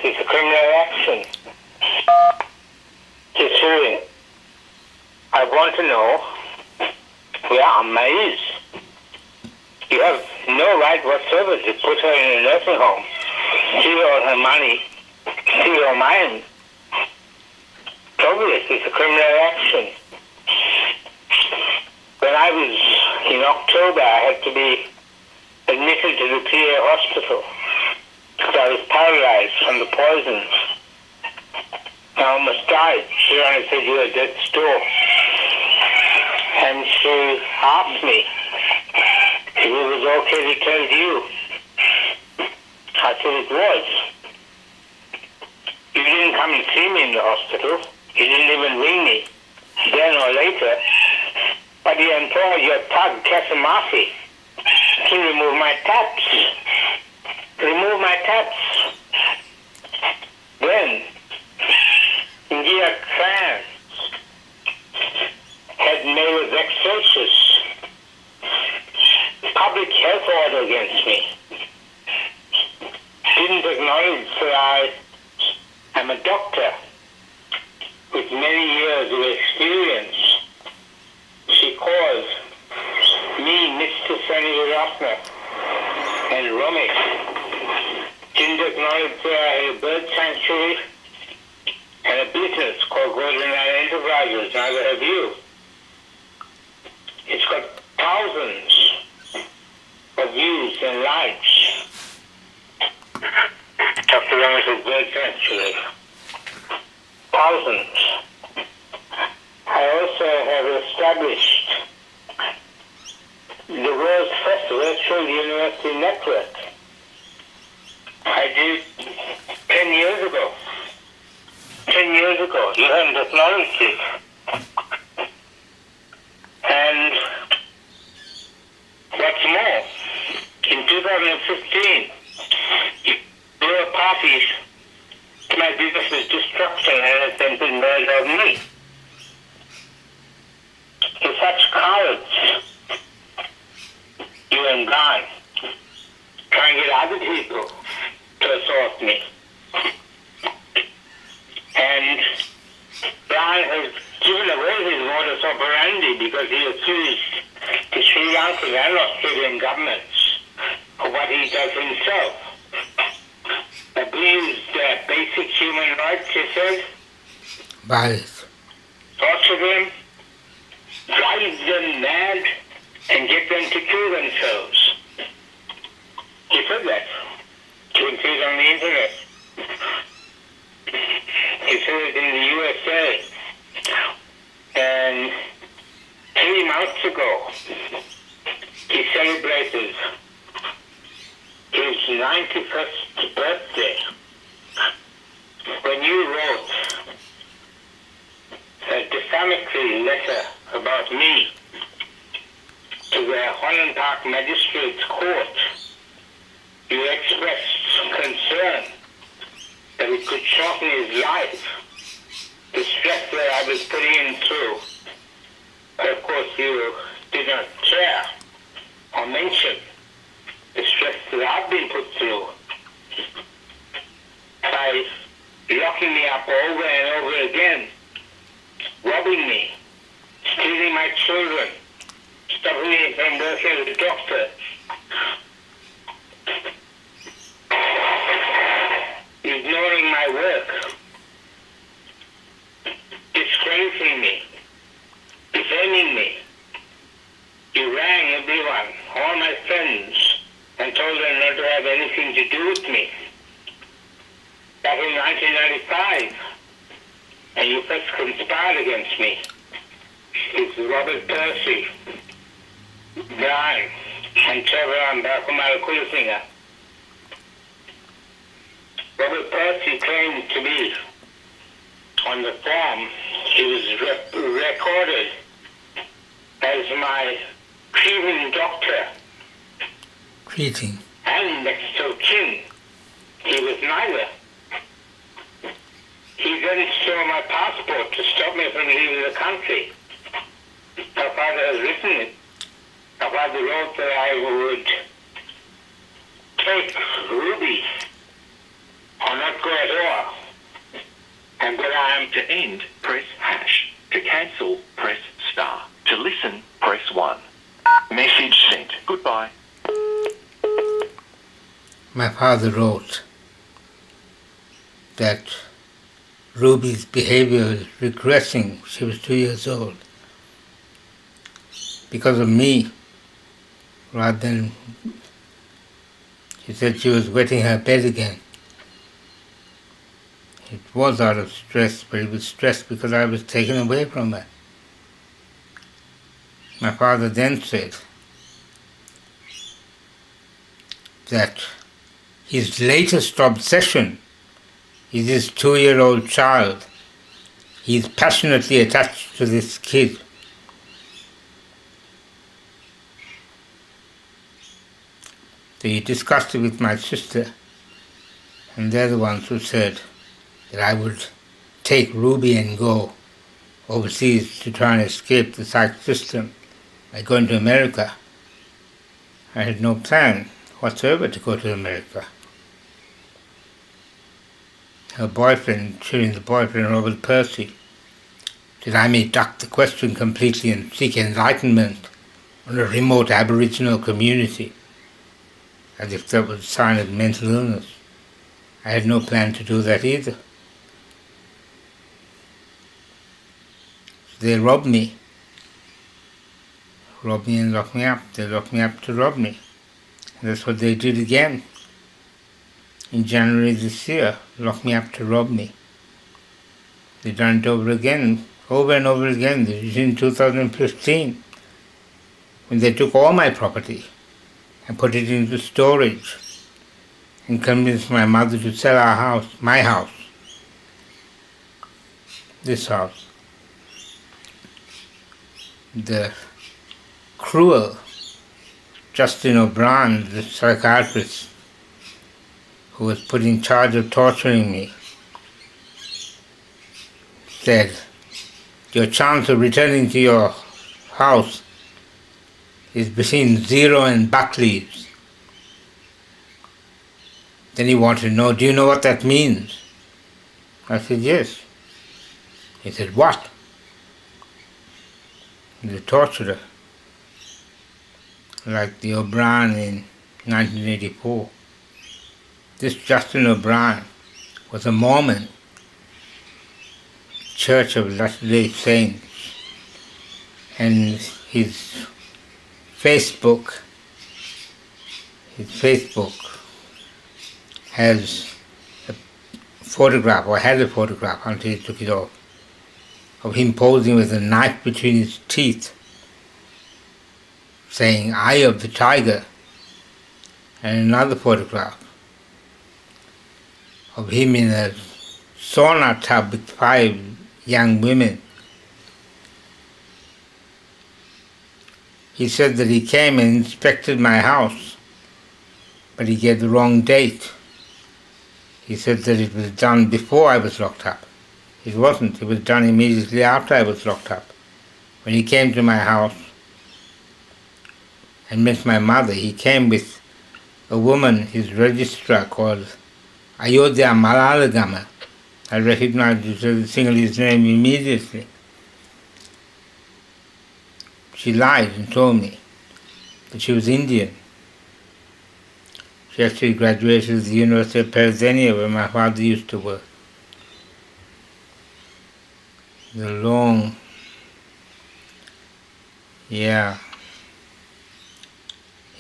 it's a criminal action. Shireen, I want to know where Amma is. You have no right whatsoever to put her in a nursing home, steal all her money, steal her mind. Obviously, it's a criminal action. When I was in October, I had to be admitted to the PA hospital because I was paralyzed from the poisons. I almost died. She only said you were at death's door. And she asked me if it was okay to tell you. I said it was. You didn't come and see me in the hospital. You didn't even ring me then or later. But you employed your thug, Kasamasi, to remove my taps. Remove my taps. Then, India Khan had made a vexatious public health order against me. Didn't acknowledge that I am a doctor with many years of experience. She calls me Mr. Senewiratne and Romy. Didn't acknowledge that I had a bird sanctuary and a business called Gondwana Enterprises, neither have you. It's got thousands of views and likes. Dr. Rom's bird sanctuary. Thousands. I also have established the world's first virtual university network. I did 10 years ago. 10 years ago. You haven't acknowledged it. And what's more, in 2015, there were parties to my business's destruction and attempted murder of me. To such cowards, you and Brian, trying to get other people to assault me. And Brian has given away his modus operandi because he accused the Sri Lankan and Australian governments of what he does himself. Abused basic human rights, he says. Right. Torture them, drive them mad, and get them to kill themselves. He said that. You can see it on the internet. He said it in the USA. And 3 months ago, he celebrated his 91st birthday when you wrote a defamatory letter about me to the Holland Park Magistrates Court. You expressed concern that it could shorten his life, the stress that I was putting him through. But of course you did not care or mention the stress that I've been put through by locking me up over and over again, robbing me, stealing my children, stopping me from working as a doctor, ignoring my work, disgracing me, defaming me. You rang everyone, all my friends, and told them not to have anything to do with me. Back in 1995, and you first conspired against me. It's Robert Percy, Brian, and Trevor and Bakumal Kulsinger. Robert Percy claimed to be on the form. He was recorded as my treating doctor. Treating. And next of kin. He was neither. He then stole my passport to stop me from leaving the country. My father has written it. My father wrote that I would take Ruby or not go at And then I am To end, press hash. To cancel, press star. To listen, press 1. Message sent. Goodbye. My father wrote that Ruby's behavior was regressing. She was 2 years old. Because of me, rather than, she said she was wetting her bed again. It was out of stress, but it was stress because I was taken away from her. My father then said that his latest obsession is his 2-year-old child. He's passionately attached to this kid. So he discussed it with my sister, and they're the ones who said that I would take Ruby and go overseas to try and escape the psych system by going to America. I had no plan whatsoever to go to America. Her boyfriend, Shireen's boyfriend, Robert Percy, said I may duck the question completely and seek enlightenment on a remote Aboriginal community, as if that was a sign of mental illness. I had no plan to do that either. So they robbed me and locked me up. They locked me up to rob me. And that's what they did again. In January this year, locked me up to rob me. They done it over and over again. They did it in 2015, when they took all my property and put it into storage and convinced my mother to sell our house, my house, this house. The cruel Justin O'Brien, the psychiatrist who was put in charge of torturing me, said, your chance of returning to your house is between 0 and buck leaves. Then he wanted to know, do you know what that means? I said, yes. He said, what? They tortured her, like the O'Brien in 1984. This Justin O'Brien was a Mormon, Church of Latter-day Saints, and his Facebook has a photograph, or had a photograph until he took it off, of him posing with a knife between his teeth, saying, "Eye of the tiger," and another photograph of him in a sauna tub with 5 young women. He said that he came and inspected my house, but he gave the wrong date. He said that it was done before I was locked up. It wasn't. It was done immediately after I was locked up. When he came to my house and met my mother, he came with a woman, his registrar, called Ayodhya Malalagama. I recognized the Sinhalese name immediately. She lied and told me that she was Indian. She actually graduated at the University of Pennsylvania, where my father used to work. He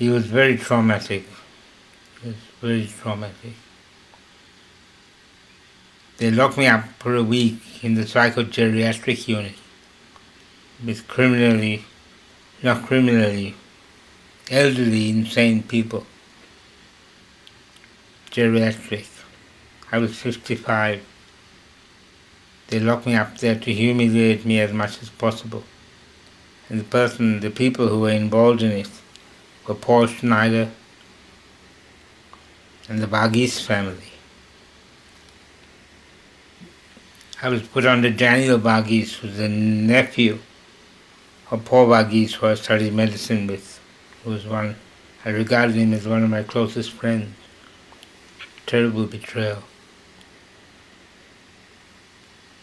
was very traumatic. They locked me up for a week in the psychogeriatric unit with elderly, insane people. Geriatric. I was 55. They locked me up there to humiliate me as much as possible. And the people who were involved in it were Paul Schneider and the Varghese family. I was put under Daniel Varghese, who's the nephew of Paul Varghese, who I studied medicine with, I regarded him as one of my closest friends. Terrible betrayal.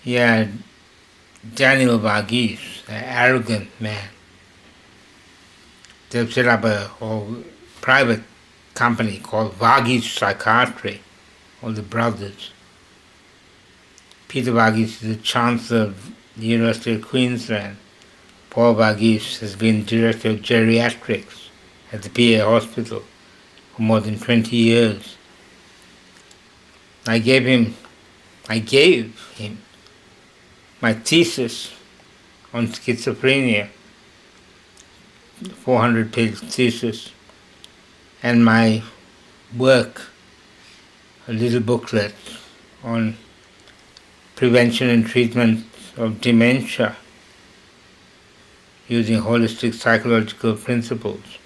he had Daniel Varghese, an arrogant man. They've set up a whole private company called Varghese Psychiatry, all the brothers. Peter Varghese is the Chancellor of the University of Queensland. Paul Varghese has been Director of Geriatrics at the PA Hospital for more than 20 years. I gave him my thesis on schizophrenia, 400-page thesis, and my work, a little booklet on prevention and treatment of dementia using holistic psychological principles.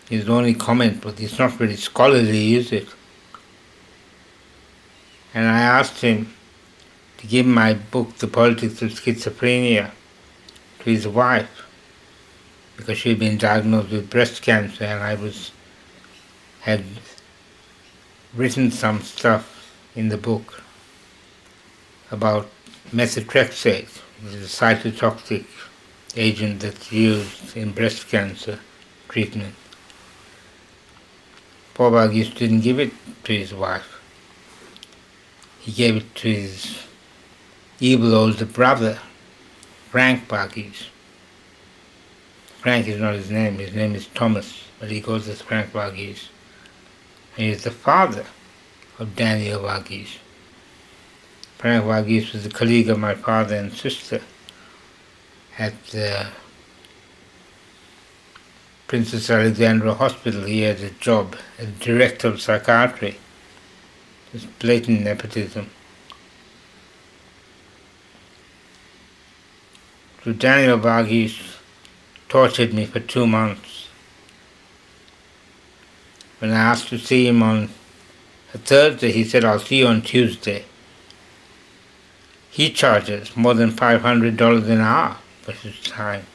His only comment, but it's not very scholarly, is it? And I asked him to give my book, The Politics of Schizophrenia, to his wife, because she had been diagnosed with breast cancer, and I had written some stuff in the book about methotrexate, which is a cytotoxic agent that's used in breast cancer treatment. Paul Varghese didn't give it to his wife. He gave it to his evil older brother, Frank Varghese. Frank is not his name is Thomas, but he goes as Frank Varghese. And he's the father of Daniel Varghese. Frank Varghese was a colleague of my father and sister at the Princess Alexandra Hospital. He had a job as Director of Psychiatry. Just blatant nepotism. So Daniel Varghese tortured me for 2 months. When I asked to see him on a Thursday, he said, "I'll see you on Tuesday." He charges more than $500 an hour for his time.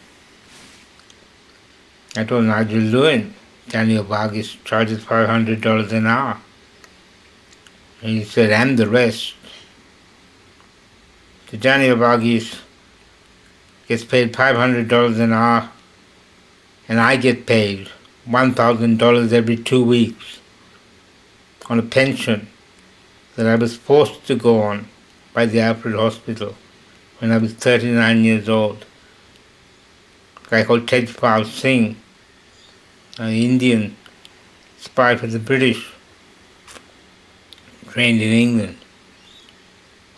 I told Nigel Lewin, Daniel Varghese charges $500 an hour. And he said, and the rest. So Daniel Varghese gets paid $500 an hour, and I get paid $1,000 every 2 weeks on a pension that I was forced to go on by the Alfred Hospital when I was 39 years old. A guy called Tejpal Singh, an Indian spy for the British, trained in England,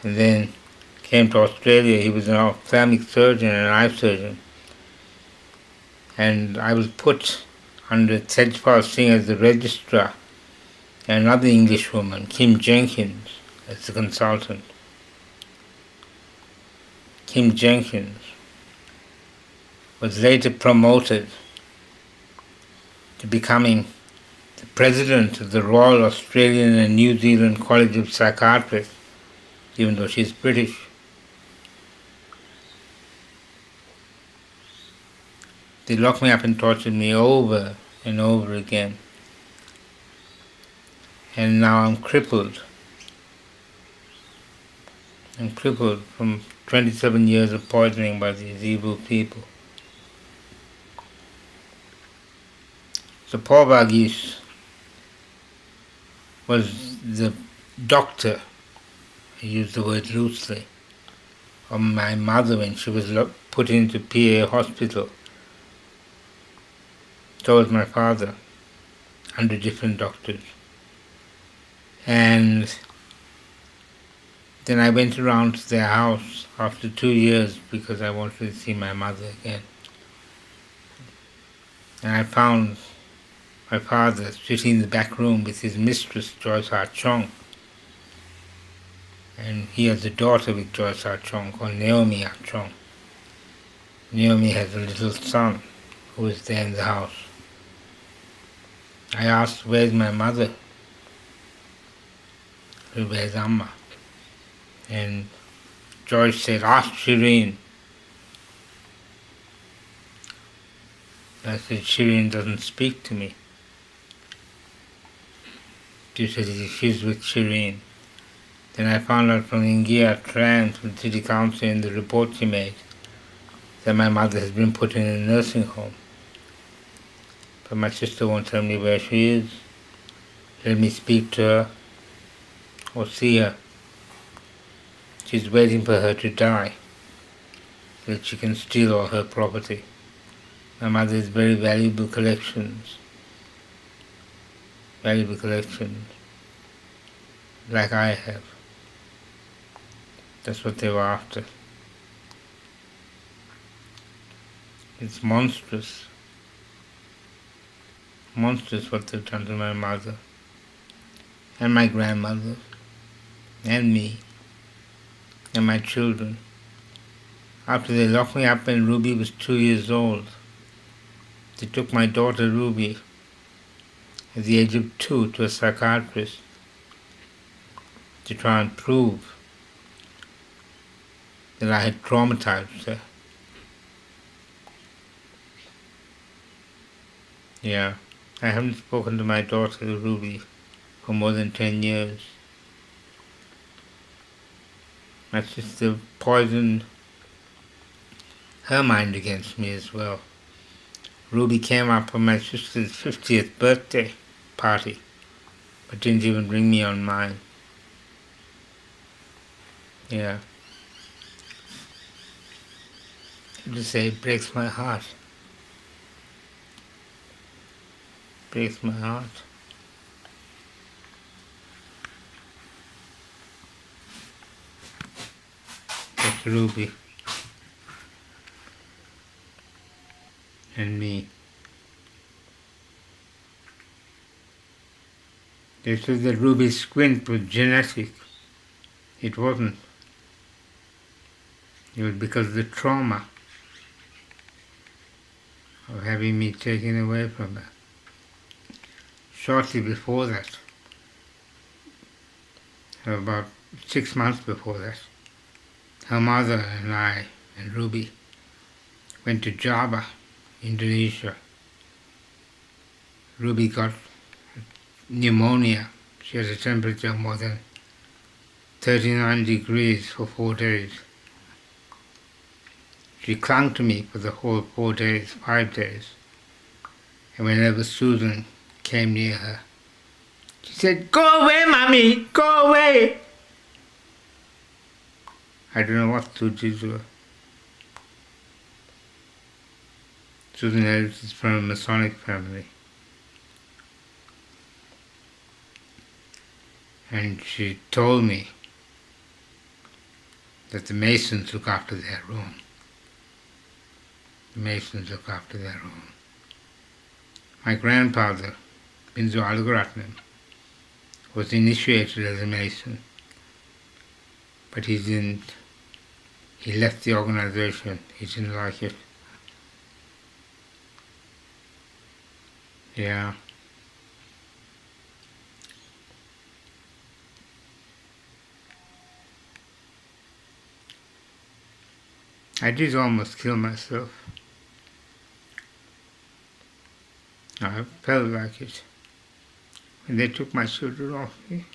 and then came to Australia. He was an ophthalmic surgeon and an eye surgeon. And I was put under Tejpal Singh as the registrar, and another English woman, Kim Jenkins, as the consultant. Kim Jenkins was later promoted to becoming the president of the Royal Australian and New Zealand College of Psychiatrists, even though she's British. They locked me up and tortured me over and over again. And now I'm crippled. I'm crippled from 27 years of poisoning by these evil people. So Paul Varghese was the doctor, I use the word loosely, of my mother when she was put into PA Hospital. So was my father, under different doctors. And then I went around to their house after 2 years because I wanted to see my mother again. And I found my father sitting in the back room with his mistress, Joyce R. Chong. And he has a daughter with Joyce R. Chong called Naomi R. Chong. Naomi has a little son who is there in the house. I asked, "Where's my mother?" "Where's Amma?" And Joyce said, "Ask Shireen." I said, "Shireen doesn't speak to me." She said, "She's with Shireen." Then I found out from Ingia Tran, from the city council, in the report she made, that my mother has been put in a nursing home. But my sister won't tell me where she is. Let me speak to her or see her. She's waiting for her to die so that she can steal all her property. My mother has very valuable collections. Valuable collections. Like I have. That's what they were after. It's monstrous. Monstrous what they've done to my mother. And my grandmother. And me. And my children. After they locked me up when Ruby was 2 years old, they took my daughter Ruby at the age of 2 to a psychiatrist to try and prove that I had traumatized her. Yeah, I haven't spoken to my daughter Ruby for more than 10 years. My sister poisoned her mind against me as well. Ruby came up for my sister's 50th birthday party, but didn't even ring me on mine. Yeah. I just say it breaks my heart. Breaks my heart. That's Ruby. And me. They said that Ruby's squint was genetic. It wasn't. It was because of the trauma of having me taken away from her. Shortly before that, about 6 months before that, her mother and I and Ruby went to Java, Indonesia. Ruby got pneumonia. She had a temperature of more than 39 degrees for 4 days. She clung to me for the whole 4 days, 5 days. And whenever Susan came near her, she said, "Go away, Mommy, go away." I don't know what to do to her. Susan Ellis is from a Masonic family. And she told me that the Masons look after their own. The Masons look after their own. My grandfather, Princess Alexandra, was initiated as a Mason, but he left the organization. He didn't like it. Yeah. I did almost kill myself. I felt like it when they took my children off me.